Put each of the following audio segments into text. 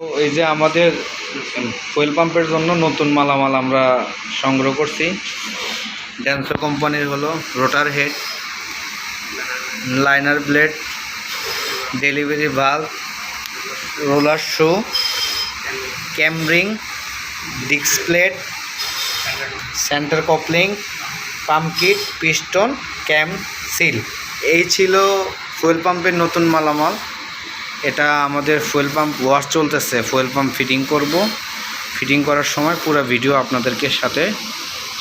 তো এই যে আমাদের ফুয়েল পাম্পের জন্য নতুন মালামাল আমরা সংগ্রহ করছি। ড্যান্সো কোম্পানির হলো rotor head, liner blade, delivery valve, roller shoe, cam ring, disc plate, centre coupling, pump kit, piston, cam seal. এই ছিল ফুয়েল পাম্পের নতুন মালামাল। এটা আমাদের ফুয়েল পাম্প ওয়াশ চলতেছে, ফুয়েল পাম্প ফিটিং করব। ফিটিং করার সময় পুরো ভিডিও আপনাদেরকে সাথে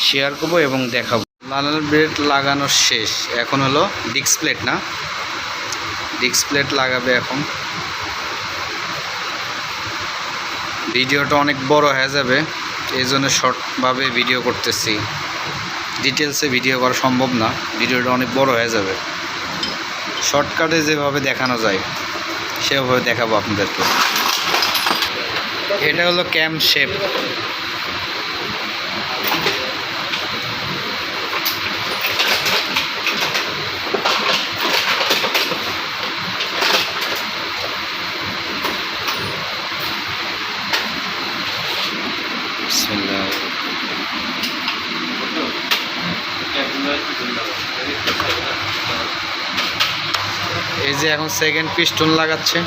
শেয়ার করব এবং দেখাবো। লাইনার ব্লেড লাগানো শেষ, এখন হলো ডিস্ক প্লেট, না ডিস্ক প্লেট লাগাবে এখন। ভিডিওটা অনেক বড় হয়ে যাবে, এই জন্য শর্টভাবে ভিডিও করতেছি। ডিটেলসে ভিডিও করা সম্ভব না, ভিডিওটা অনেক বড় হয়ে যাবে। শর্টকাটে যেভাবে দেখানো যায় সেভাবে দেখাবো আপনাদেরকে। এটা হলো ক্যাম শেপ। এই যে এখন সেকেন্ড পিস্টন লাগাচ্ছে।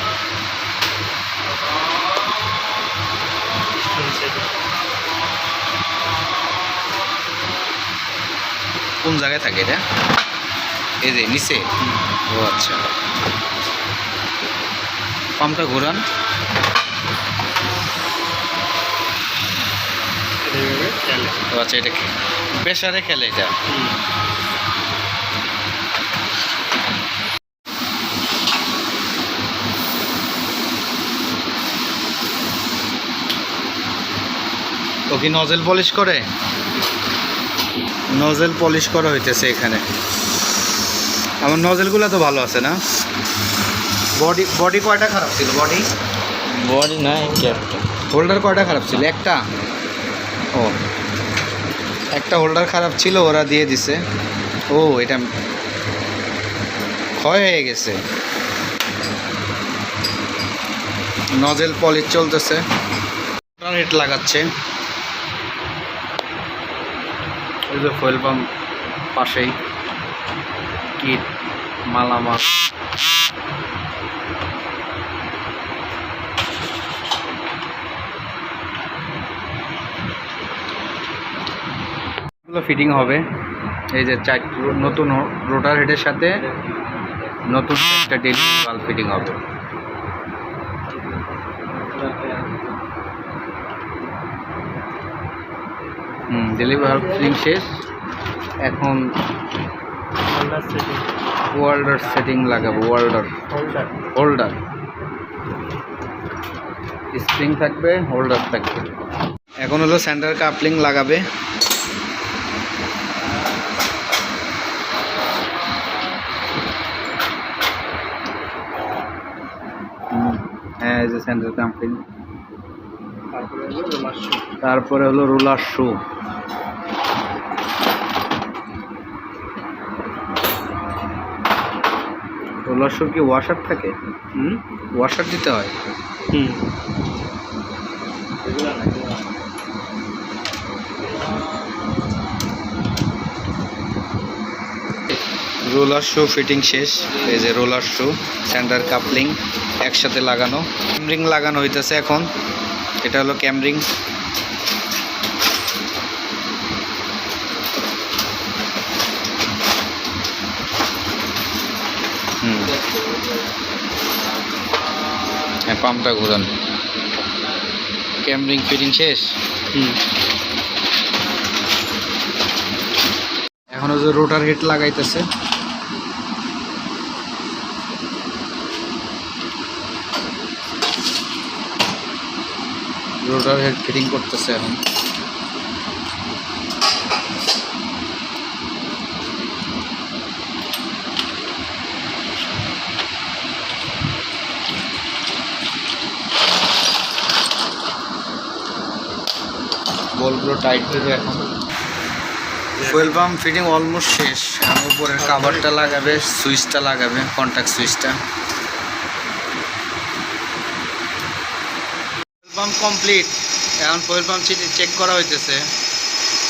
কোন জায়গায় থাকে এটা? এই যে নিচে। ও আচ্ছা, পাম্পটা ঘোরান। ও আচ্ছা, এটা প্রেসারে খেলে এটা। ও কি নজেল পলিশ করে? নজেল পলিশ করা হইতেছে এখানে। আমার নজেলগুলো তো ভালো আছে না? বডি কয়টা খারাপ ছিল? বডি না, একটা হোল্ডার কয়টা খারাপ ছিল? একটা। ও, একটা হোল্ডার খারাপ ছিল, ওরা দিয়ে দিছে। ও, এটা ক্ষয় হয়ে গেছে। নজেল পলিশ চলতেছে, হেড লাগাচ্ছে। এই যে ফুয়েল পাম্প পাশেই কিট মালামাল। ফিটিং হবে। এই যে নতুন রোটার হেডের সাথে নতুন একটা ডেলিভারি ভালভ ফিটিং হবে। ডেলিভারি ভালভ ফিটিং শেষ। এখন ওয়ার্ল্ডার সেটিং লাগাবো। হোল্ডার স্প্রিং থাকবে, হোল্ডার থাকবে। এখন হলো সেন্টার কাপলিং লাগাবে। হ্যাঁ, এই যে সেন্টার কাপলিং। তারপরে হলো রোলার শু। রোলার শু কি ওয়াশার থাকে? ওয়াশার দিতে হয়। রোলার শু ফিটিং শেষ। এই যে রোলার শু, সেন্টার কাপলিং একসাথে লাগানো। ক্যামরিং লাগানো হইতেছে এখন। এটা হলো ক্যামরিং। হ্যাঁ, পাম্পটা ঘুরান। ক্যামরিং ফিটিং শেষ। এখন যে রোটার হেড লাগাইতেছে। রোটার হেড ফিটিং করতেছে এখন। বলগুলো টাইট দেবে এখন। ফুয়েল পাম্প ফিটিং অলমোস্ট শেষ। উপরের কাভারটা লাগাবে, সুইচটা লাগাবে, কন্ট্যাক্ট সুইচটা। Pump complete. এখন ফুয়েল পাম্প চেক করা হইতেছে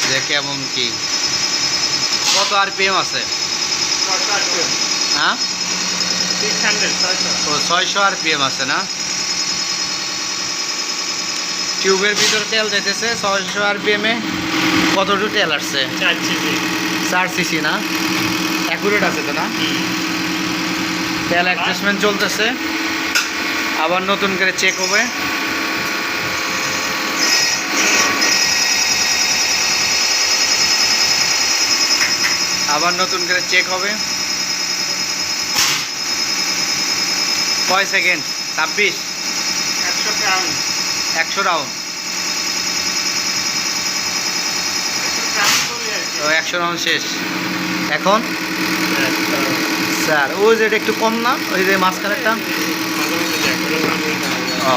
যে কেমন কি, কত আরপিএম আছে? হ্যাঁ, 600 আরপিএম আছে না? টিউবের ভিতরে তেল যেতেছে 600 আরপিএমে। কতটুকু তেল আসছে? 4 সিসি না? অ্যাকুরেট আছে তো না? তেল অ্যাডজাস্টমেন্ট চলতেছে, আবার নতুন করে চেক হবে। আবার নতুন করে চেক হবে। কয় সেকেন্ড? 26, 100 রাউন্ড। তো 100 রাউন্ড শেষ। এখন স্যার ওই যেটা একটু কম না, ওই যে মাঝখানেরটা? ও,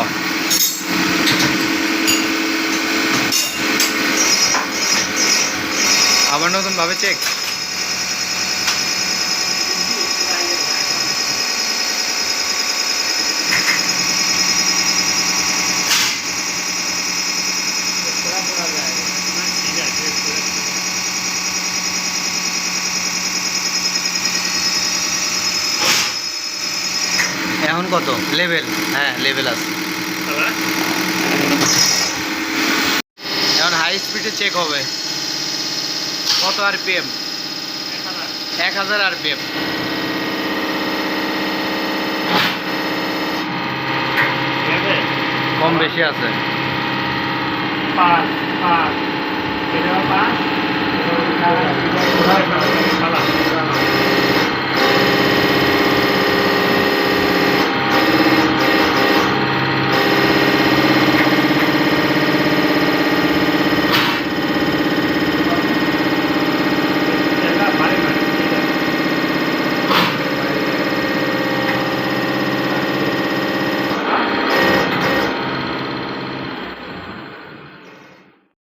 আবার নতুনভাবে চেক। এখন কত লেভেল? হ্যাঁ, লেভেল আছে। এখন হাই স্পিডে চেক হবে। কত আরপিএম? 1000 আরপিএম। কম বেশি আছে। 5